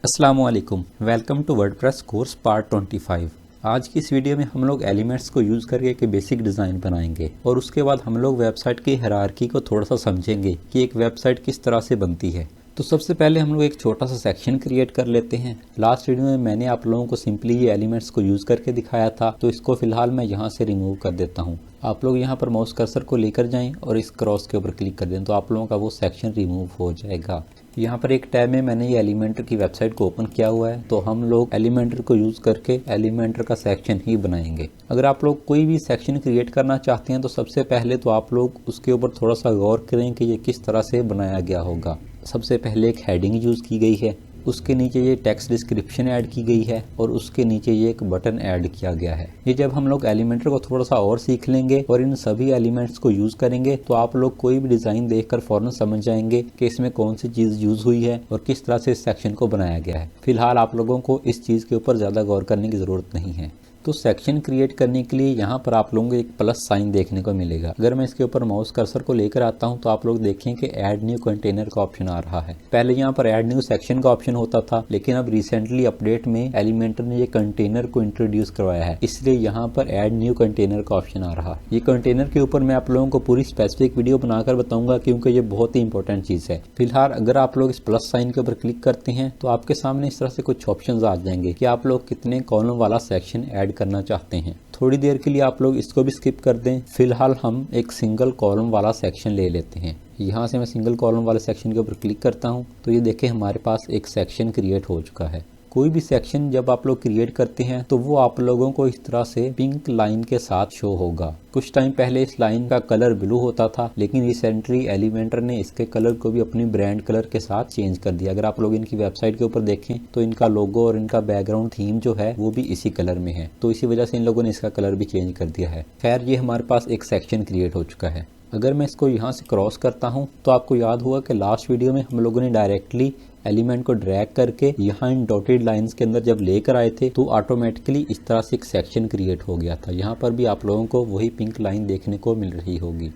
अस्सलाम वालेकुम, welcome to WordPress course part 25। आज की इस वीडियो में हम लोग एलिमेंट्स को यूज़ करके एक बेसिक डिज़ाइन बनाएंगे और उसके बाद हम लोग वेबसाइट की हायरार्की को थोड़ा सा समझेंगे कि एक वेबसाइट किस तरह से बनती है। तो सबसे पहले हम लोग एक छोटा सा सेक्शन क्रिएट कर लेते हैं। लास्ट वीडियो में मैंने आप लोगों को सिंपली ये एलिमेंट्स को यूज़ करके दिखाया था, तो इसको फ़िलहाल मैं यहाँ से रिमूव कर देता हूँ। आप लोग यहाँ पर माउस कर्सर को लेकर जाएं और इस क्रॉस के ऊपर क्लिक कर दें तो आप लोगों का वो सेक्शन रिमूव हो जाएगा। यहाँ पर एक टैब में मैंने ये एलिमेंटर की वेबसाइट को ओपन किया हुआ है, तो हम लोग एलिमेंटर को यूज़ करके एलिमेंटर का सेक्शन ही बनाएंगे। अगर आप लोग कोई भी सेक्शन क्रिएट करना चाहते हैं तो सबसे पहले तो आप लोग उसके ऊपर थोड़ा सा गौर करें कि ये किस तरह से बनाया गया होगा। सबसे पहले एक हेडिंग यूज़ की गई है, उसके नीचे ये टेक्स्ट डिस्क्रिप्शन ऐड की गई है और उसके नीचे ये एक बटन ऐड किया गया है। ये जब हम लोग एलिमेंटर को थोड़ा सा और सीख लेंगे और इन सभी एलिमेंट्स को यूज़ करेंगे तो आप लोग कोई भी डिज़ाइन देखकर फौरन समझ जाएंगे कि इसमें कौन सी चीज़ यूज़ हुई है और किस तरह से इस सेक्शन को बनाया गया है। फिलहाल आप लोगों को इस चीज़ के ऊपर ज़्यादा गौर करने की ज़रूरत नहीं है। तो सेक्शन क्रिएट करने के लिए यहाँ पर आप लोगों को एक प्लस साइन देखने को मिलेगा। अगर मैं इसके ऊपर माउस कर्सर को लेकर आता हूँ तो आप लोग देखें कि ऐड न्यू कंटेनर का ऑप्शन आ रहा है। पहले यहाँ पर ऐड न्यू सेक्शन का ऑप्शन होता था, लेकिन अब रिसेंटली अपडेट में एलिमेंटर ने ये कंटेनर को इंट्रोड्यूस करवाया है, इसलिए यहाँ पर ऐड न्यू कंटेनर का ऑप्शन आ रहा है। ये कंटेनर के ऊपर मैं आप लोगों को पूरी स्पेसिफिक वीडियो बनाकर बताऊंगा क्योंकि ये बहुत ही इंपॉर्टेंट चीज़ है। फिलहाल अगर आप लोग इस प्लस साइन के ऊपर क्लिक करते हैं तो आपके सामने इस तरह से कुछ ऑप्शन आ जाएंगे कि आप लोग कितने कॉलम वाला सेक्शन ऐड करना चाहते हैं। थोड़ी देर के लिए आप लोग इसको भी स्किप कर दें। फिलहाल हम एक सिंगल कॉलम वाला सेक्शन ले लेते हैं। यहाँ से मैं सिंगल कॉलम वाले सेक्शन के ऊपर क्लिक करता हूँ तो ये देखें हमारे पास एक सेक्शन क्रिएट हो चुका है। कोई भी सेक्शन जब आप लोग क्रिएट करते हैं तो वो आप लोगों को इस तरह से पिंक लाइन के साथ शो होगा। कुछ टाइम पहले इस लाइन का कलर ब्लू होता था, लेकिन रिसेंटली एलिमेंटर ने इसके कलर को भी अपनी ब्रांड कलर के साथ चेंज कर दिया। अगर आप लोग इनकी वेबसाइट के ऊपर देखें तो इनका लोगो और इनका बैकग्राउंड थीम जो है वो भी इसी कलर में है, तो इसी वजह से इन लोगों ने इसका कलर भी चेंज कर दिया है। खैर, ये हमारे पास एक सेक्शन क्रिएट हो चुका है। अगर मैं इसको यहाँ से क्रॉस करता हूँ तो आपको याद होगा कि लास्ट वीडियो में हम लोगों ने डायरेक्टली एलिमेंट को ड्रैग करके यहाँ इन डॉटेड लाइंस के अंदर जब लेकर आए थे तो ऑटोमेटिकली इस तरह से एक सेक्शन क्रिएट हो गया था। यहाँ पर भी आप लोगों को वही पिंक लाइन देखने को मिल रही होगी।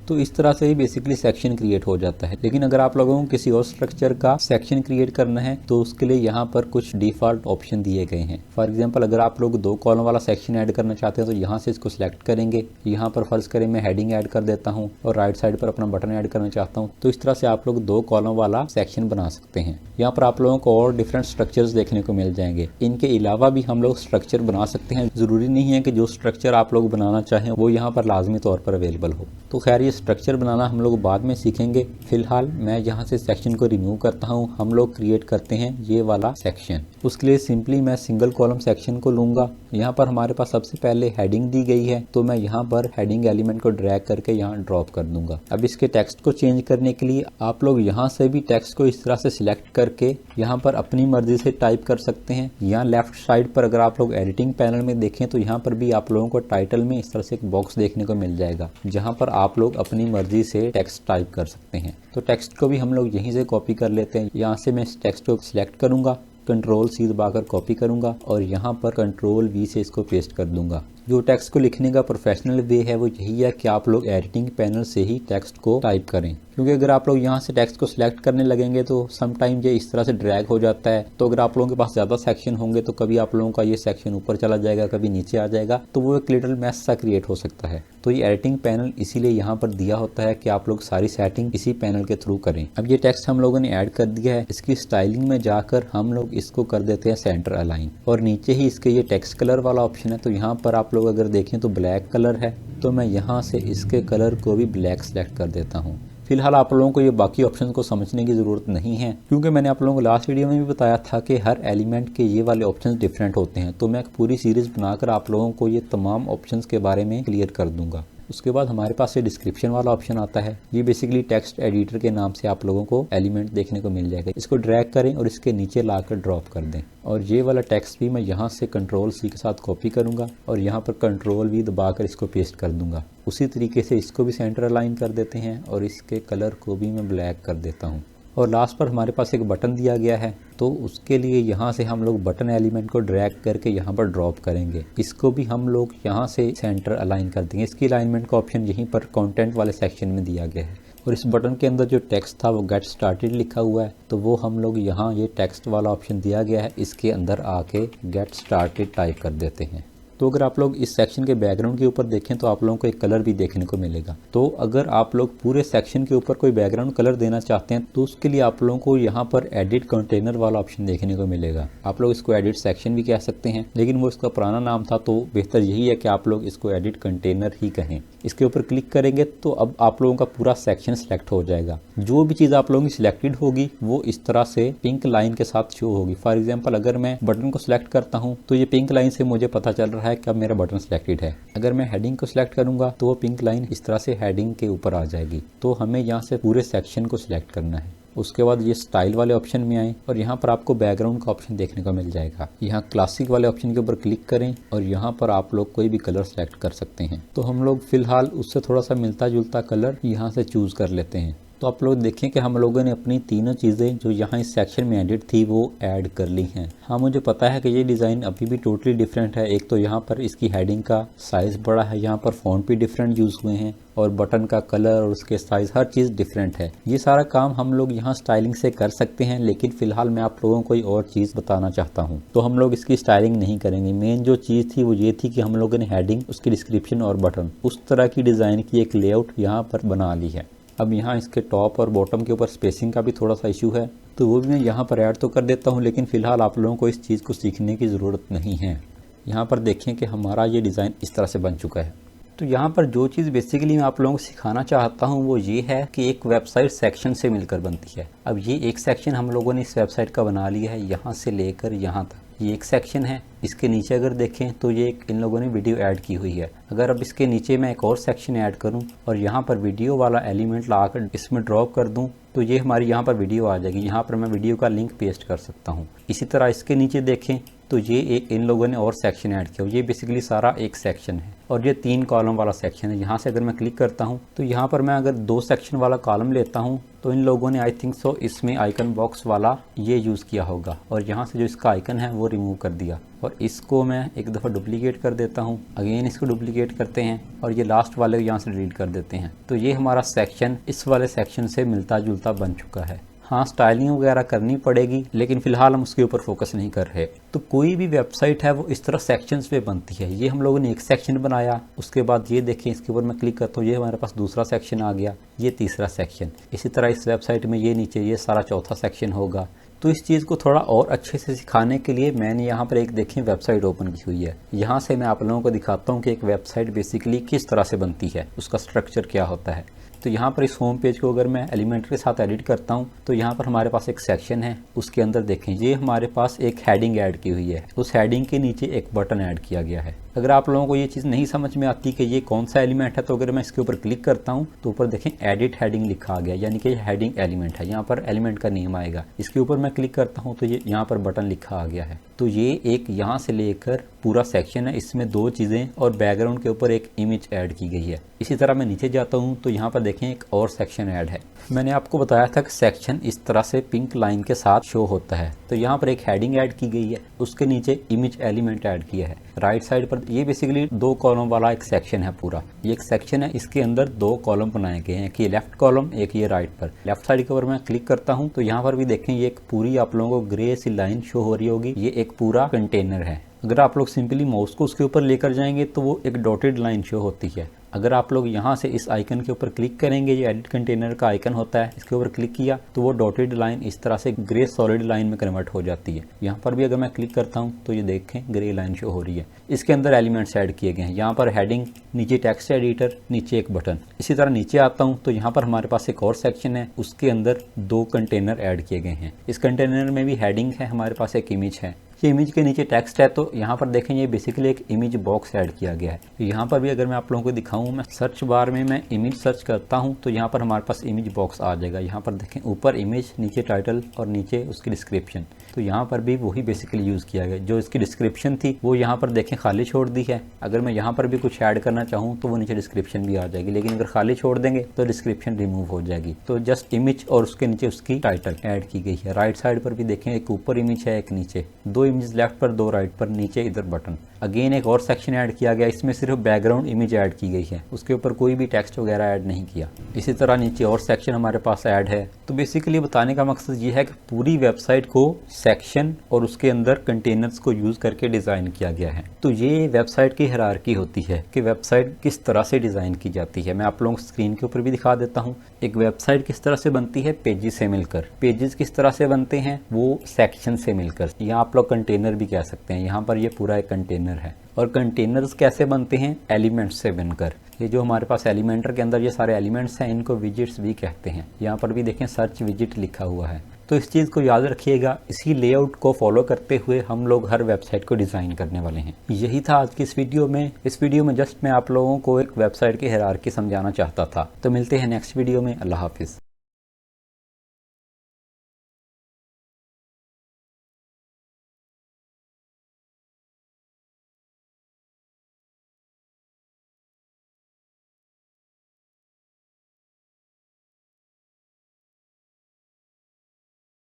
तो इस तरह से ही बेसिकली सेक्शन क्रिएट हो जाता है। लेकिन अगर आप लोगों को किसी और स्ट्रक्चर का सेक्शन क्रिएट करना है तो उसके लिए यहाँ पर कुछ डिफ़ॉल्ट ऑप्शन दिए गए हैं। फॉर एग्जांपल, अगर आप लोग 2 कॉलम वाला सेक्शन ऐड करना चाहते हैं तो यहाँ से इसको सिलेक्ट करेंगे। यहाँ पर फर्ज करें मैं हेडिंग ऐड कर देता हूँ और राइट साइड पर अपना बटन ऐड करना चाहता हूँ, तो इस तरह से आप लोग 2 कॉलम वाला सेक्शन बना सकते हैं। यहाँ पर आप लोगों को और डिफरेंट स्ट्रक्चर्स देखने को मिल जाएंगे। इनके अलावा भी हम लोग स्ट्रक्चर बना सकते हैं। ज़रूरी नहीं है कि जो स्ट्रक्चर आप लोग बनाना चाहें वो यहाँ पर लाजमी तौर पर अवेलेबल हो। तो खैर, ये स्ट्रक्चर बनाना हम लोग बाद में सीखेंगे। फिलहाल मैं यहाँ से सेक्शन को रिमूव करता हूँ। हम लोग क्रिएट करते हैं ये वाला सेक्शन। उसके लिए सिंपली मैं सिंगल कॉलम सेक्शन को लूँगा। यहाँ पर हमारे पास सबसे पहले हेडिंग दी गई है, तो मैं यहाँ पर हेडिंग एलिमेंट को ड्रैग करके यहाँ ड्रॉप कर दूंगा। अब इसके टेक्स्ट को चेंज करने के लिए आप लोग यहाँ से भी टेक्स्ट को इस तरह से सिलेक्ट करके यहाँ पर अपनी मर्जी से टाइप कर सकते हैं। यहाँ लेफ्ट साइड पर अगर आप लोग एडिटिंग पैनल में देखें तो यहाँ पर भी आप लोगों को टाइटल में इस तरह से एक बॉक्स देखने को मिल जाएगा, जहाँ पर आप लोग अपनी मर्जी से टेक्स्ट टाइप कर सकते हैं। तो टेक्स्ट को भी हम लोग यहीं से कॉपी कर लेते हैं। यहाँ से मैं इस टेक्स्ट को सिलेक्ट करूंगा, कंट्रोल C दबाकर कॉपी करूंगा और यहाँ पर कंट्रोल V से इसको पेस्ट कर दूंगा। जो टेक्स्ट को लिखने का प्रोफेशनल वे है वो यही है कि आप लोग एडिटिंग पैनल से ही टेक्स्ट को टाइप करें, क्योंकि अगर आप लोग यहाँ से टेक्स्ट को सिलेक्ट करने लगेंगे तो सम टाइम ये इस तरह से ड्रैग हो जाता है। तो अगर आप लोगों के पास ज़्यादा सेक्शन होंगे तो कभी आप लोगों का ये सेक्शन ऊपर चला जाएगा, कभी नीचे आ जाएगा, तो वो एक लिटिल मैस सा क्रिएट हो सकता है। तो ये एडिटिंग पैनल इसीलिए यहाँ पर दिया होता है कि आप लोग सारी सेटिंग इसी पैनल के थ्रू करें। अब ये टेक्स्ट हम लोगों ने ऐड कर दिया है। इसकी स्टाइलिंग में जाकर हम लोग इसको कर देते हैं सेंटर अलाइन, और नीचे ही इसके ये टेक्स्ट कलर वाला ऑप्शन है। तो यहाँ पर आप लोग अगर देखें तो ब्लैक कलर है, तो मैं यहाँ से इसके कलर को भी ब्लैक सेलेक्ट कर देता हूँ। फिलहाल आप लोगों को ये बाकी ऑप्शन को समझने की ज़रूरत नहीं है, क्योंकि मैंने आप लोगों को लास्ट वीडियो में भी बताया था कि हर एलिमेंट के ये वाले ऑप्शंस डिफरेंट होते हैं। तो मैं एक पूरी सीरीज़ बनाकर आप लोगों को ये तमाम ऑप्शंस के बारे में क्लियर कर दूंगा। उसके बाद हमारे पास ये डिस्क्रिप्शन वाला ऑप्शन आता है। ये बेसिकली टेक्स्ट एडिटर के नाम से आप लोगों को एलिमेंट देखने को मिल जाएगा। इसको ड्रैग करें और इसके नीचे लाकर ड्रॉप कर दें, और ये वाला टेक्स्ट भी मैं यहाँ से कंट्रोल C के साथ कॉपी करूँगा और यहाँ पर कंट्रोल V दबाकर इसको पेस्ट कर दूंगा। उसी तरीके से इसको भी सेंटर अलाइन कर देते हैं और इसके कलर को भी मैं ब्लैक कर देता हूँ। और लास्ट पर हमारे पास एक बटन दिया गया है, तो उसके लिए यहाँ से हम लोग बटन एलिमेंट को ड्रैग करके यहाँ पर ड्रॉप करेंगे। इसको भी हम लोग यहाँ से सेंटर अलाइन कर देंगे। इसकी अलाइनमेंट का ऑप्शन यहीं पर कंटेंट वाले सेक्शन में दिया गया है। और इस बटन के अंदर जो टेक्स्ट था वो गेट स्टार्टेड लिखा हुआ है, तो वो हम लोग यहाँ ये टेक्स्ट वाला ऑप्शन दिया गया है, इसके अंदर आके गेट स्टार्टेड टाइप कर देते हैं। तो अगर आप लोग इस सेक्शन के बैकग्राउंड के ऊपर देखें तो आप लोगों को एक कलर भी देखने को मिलेगा। तो अगर आप लोग पूरे सेक्शन के ऊपर कोई बैकग्राउंड कलर देना चाहते हैं तो उसके लिए आप लोगों को यहाँ पर एडिट कंटेनर वाला ऑप्शन देखने को मिलेगा। आप लोग इसको एडिट सेक्शन भी कह सकते हैं, लेकिन वो इसका पुराना नाम था, तो बेहतर यही है कि आप लोग इसको एडिट कंटेनर ही कहें। इसके ऊपर क्लिक करेंगे तो अब आप लोगों का पूरा सेक्शन सिलेक्ट हो जाएगा। जो भी चीज़ आप लोगों की सिलेक्टेड होगी वो इस तरह से पिंक लाइन के साथ शो होगी। फॉर एग्जांपल अगर मैं बटन को सिलेक्ट करता हूं तो ये पिंक लाइन से मुझे पता चल रहा है कि अब मेरा बटन सिलेक्टेड है। अगर मैं हेडिंग को सिलेक्ट करूंगा तो वो पिंक लाइन इस तरह से हेडिंग के ऊपर आ जाएगी। तो हमें यहाँ से पूरे सेक्शन को सिलेक्ट करना है। उसके बाद ये स्टाइल वाले ऑप्शन में आए और यहाँ पर आपको बैकग्राउंड का ऑप्शन देखने को मिल जाएगा। यहाँ क्लासिक वाले ऑप्शन के ऊपर क्लिक करें और यहाँ पर आप लोग कोई भी कलर सेलेक्ट कर सकते हैं। तो हम लोग फिलहाल उससे थोड़ा सा मिलता जुलता कलर यहाँ से चूज कर लेते हैं। तो आप लोग देखें कि हम लोगों ने अपनी तीनों चीज़ें जो यहाँ इस सेक्शन में एडिट थी वो ऐड कर ली हैं। हाँ, मुझे पता है कि ये डिज़ाइन अभी भी टोटली डिफरेंट है। एक तो यहाँ पर इसकी हेडिंग का साइज़ बड़ा है, यहाँ पर फॉन्ट भी डिफरेंट यूज़ हुए हैं और बटन का कलर और उसके साइज़ हर चीज़ डिफरेंट है। ये सारा काम हम लोग यहाँ स्टाइलिंग से कर सकते हैं, लेकिन फ़िलहाल मैं आप लोगों को कोई और चीज़ बताना चाहता हूँ। तो हम लोग इसकी स्टाइलिंग नहीं करेंगे। मेन जो चीज़ थी वो ये थी कि हम लोगों ने हेडिंग, उसकी डिस्क्रिप्शन और बटन उस तरह की डिज़ाइन की एक लेआउट यहाँ पर बना ली है। अब यहाँ इसके टॉप और बॉटम के ऊपर स्पेसिंग का भी थोड़ा सा इशू है, तो वो भी मैं यहाँ पर ऐड तो कर देता हूँ, लेकिन फ़िलहाल आप लोगों को इस चीज़ को सीखने की ज़रूरत नहीं है। यहाँ पर देखें कि हमारा ये डिज़ाइन इस तरह से बन चुका है। तो यहाँ पर जो चीज़ बेसिकली मैं आप लोगों को सिखाना चाहता हूँ वो ये है कि एक वेबसाइट सेक्शन से मिलकर बनती है। अब ये एक सेक्शन हम लोगों ने इस वेबसाइट का बना लिया है, यहाँ से लेकर यहाँ तक ये एक सेक्शन है। इसके नीचे अगर देखें तो ये एक इन लोगों ने वीडियो ऐड की हुई है। अगर अब इसके नीचे मैं एक और सेक्शन ऐड करूं और यहाँ पर वीडियो वाला एलिमेंट लाकर इसमें ड्रॉप कर दूं तो ये हमारी यहाँ पर वीडियो आ जाएगी। यहाँ पर मैं वीडियो का लिंक पेस्ट कर सकता हूँ। इसी तरह इसके नीचे देखें तो ये एक इन लोगों ने और सेक्शन ऐड किया। ये बेसिकली सारा एक सेक्शन है और ये 3 कॉलम वाला सेक्शन है। यहाँ से अगर मैं क्लिक करता हूँ तो यहाँ पर मैं अगर 2 सेक्शन वाला कॉलम लेता हूँ तो इन लोगों ने आई थिंक सो इसमें आइकन बॉक्स वाला ये यूज़ किया होगा और यहाँ से जो इसका आइकन है वो रिमूव कर दिया और इसको मैं एक दफ़ा डुप्लीकेट कर देता हूँ। अगेन इसको डुप्लीकेट करते हैं और ये लास्ट वाले यहाँ से डिलीट कर देते हैं। तो ये हमारा सेक्शन इस वाले सेक्शन से मिलता जुलता बन चुका है। हाँ, स्टाइलिंग वगैरह करनी पड़ेगी, लेकिन फिलहाल हम उसके ऊपर फोकस नहीं कर रहे। तो कोई भी वेबसाइट है वो इस तरह सेक्शंस पे बनती है। ये हम लोगों ने एक सेक्शन बनाया, उसके बाद ये देखें इसके ऊपर मैं क्लिक करता हूँ, ये हमारे पास दूसरा सेक्शन आ गया, ये तीसरा सेक्शन। इसी तरह इस वेबसाइट में ये नीचे ये सारा चौथा सेक्शन होगा। तो इस चीज़ को थोड़ा और अच्छे से सिखाने के लिए मैंने यहाँ पर एक देखें वेबसाइट ओपन की हुई है। यहाँ से मैं आप लोगों को दिखाता हूँ कि एक वेबसाइट बेसिकली किस तरह से बनती है, उसका स्ट्रक्चर क्या होता है। तो यहाँ पर इस होम पेज को अगर मैं एलिमेंट के साथ एडिट करता हूँ तो यहाँ पर हमारे पास एक सेक्शन है, उसके अंदर देखें ये हमारे पास एक हेडिंग ऐड की हुई है। उस हेडिंग के नीचे एक बटन ऐड किया गया है। अगर आप लोगों को ये चीज़ नहीं समझ में आती कि ये कौन सा एलिमेंट है तो अगर मैं इसके ऊपर क्लिक करता हूँ तो ऊपर देखें एडिट हेडिंग लिखा आ गया, यानी कि हेडिंग एलिमेंट है। यहाँ पर एलिमेंट का नेम आएगा। इसके ऊपर मैं क्लिक करता हूँ तो ये यहाँ पर बटन लिखा आ गया है। तो ये एक यहाँ से लेकर पूरा सेक्शन है, इसमें 2 चीज़ें और बैकग्राउंड के ऊपर एक इमेज ऐड की गई है। इसी तरह मैं नीचे जाता हूँ तो यहाँ पर देखें एक और सेक्शन ऐड है। मैंने आपको बताया था कि सेक्शन इस तरह से पिंक लाइन के साथ शो होता है। तो यहाँ पर एक हेडिंग ऐड की गई है, उसके नीचे इमेज एलिमेंट ऐड किया है। राइट साइड पर ये बेसिकली 2 कॉलम वाला एक सेक्शन है पूरा। ये एक सेक्शन है, इसके अंदर 2 कॉलम बनाए गए हैं, एक ये लेफ्ट कॉलम, एक ये राइट पर। लेफ्ट साइड के ऊपर मैं क्लिक करता हूँ तो यहाँ पर भी देखें ये एक पूरी आप लोगों को ग्रे सी लाइन शो हो रही होगी। ये एक पूरा कंटेनर है। अगर आप लोग सिंपली माउस को उसके ऊपर लेकर जाएंगे तो वो एक डॉटेड लाइन शो होती है। अगर आप लोग यहाँ से इस आइकन के ऊपर क्लिक करेंगे, ये एडिट कंटेनर का आइकन होता है, इसके ऊपर क्लिक किया तो वो डॉटेड लाइन इस तरह से ग्रे सॉलिड लाइन में कन्वर्ट हो जाती है। यहाँ पर भी अगर मैं क्लिक करता हूँ तो ये देखें ग्रे लाइन शो हो रही है। इसके अंदर एलिमेंट्स ऐड किए गए हैं। यहाँ पर हेडिंग, नीचे टेक्स्ट एडिटर, नीचे एक बटन। इसी तरह नीचे आता हूँ तो यहाँ पर हमारे पास एक और सेक्शन है, उसके अंदर 2 कंटेनर ऐड किए गए हैं। इस कंटेनर में भी हेडिंग है, हमारे पास एक इमेज है। ये इमेज के नीचे टेक्स्ट है, तो यहाँ पर देखें ये बेसिकली एक इमेज बॉक्स ऐड किया गया है। यहाँ पर भी अगर मैं आप लोगों को दिखाऊं, मैं सर्च बार में मैं इमेज सर्च करता हूँ तो यहाँ पर हमारे पास इमेज बॉक्स आ जाएगा। यहाँ पर देखें ऊपर इमेज, नीचे टाइटल और नीचे उसकी डिस्क्रिप्शन। तो यहाँ पर भी वही बेसिकली यूज़ किया गया। जो इसकी डिस्क्रिप्शन थी वो यहाँ पर देखें खाली छोड़ दी है। अगर मैं यहाँ पर भी कुछ ऐड करना चाहूँ तो वो नीचे डिस्क्रिप्शन भी आ जाएगी, लेकिन अगर खाली छोड़ देंगे तो डिस्क्रिप्शन रिमूव हो जाएगी। तो जस्ट इमेज और उसके नीचे उसकी टाइटल ऐड की गई है। राइट साइड पर भी देखें एक ऊपर इमेज है, एक नीचे, 2 इमेज लेफ्ट पर, 2 राइट पर, नीचे इधर बटन। अगेन एक और सेक्शन ऐड किया गया, इसमें सिर्फ बैकग्राउंड इमेज ऐड की गई है, उसके ऊपर कोई भी टेक्स्ट वगैरह ऐड नहीं किया। इसी तरह नीचे और सेक्शन हमारे पास ऐड है। तो बेसिकली बताने का मकसद ये है कि पूरी वेबसाइट को सेक्शन और उसके अंदर कंटेनर्स को यूज़ करके डिज़ाइन किया गया है। तो ये वेबसाइट की हायरार्की होती है कि वेबसाइट किस तरह से डिज़ाइन की जाती है। मैं आप लोगों को स्क्रीन के ऊपर भी दिखा देता हूँ। एक वेबसाइट किस तरह से बनती है, पेजेस से मिलकर। पेजेस किस तरह से बनते हैं, वो सेक्शन से मिलकर। यहाँ आप लोग कंटेनर भी कह सकते हैं, यहाँ पर ये पूरा एक कंटेनर है। और कंटेनर्स कैसे बनते हैं, एलिमेंट्स से बनकर। ये जो हमारे पास एलिमेंटर के अंदर ये सारे एलिमेंट्स हैं, इनको विजिट्स भी कहते हैं। यहाँ पर भी देखें सर्च विजिट लिखा हुआ है। तो इस चीज़ को याद रखिएगा, इसी लेआउट को फॉलो करते हुए हम लोग हर वेबसाइट को डिज़ाइन करने वाले हैं। यही था आज की इस वीडियो में। इस वीडियो में जस्ट मैं आप लोगों को एक वेबसाइट की हायरार्की समझाना चाहता था। तो मिलते हैं नेक्स्ट वीडियो में। अल्लाह हाफिज़।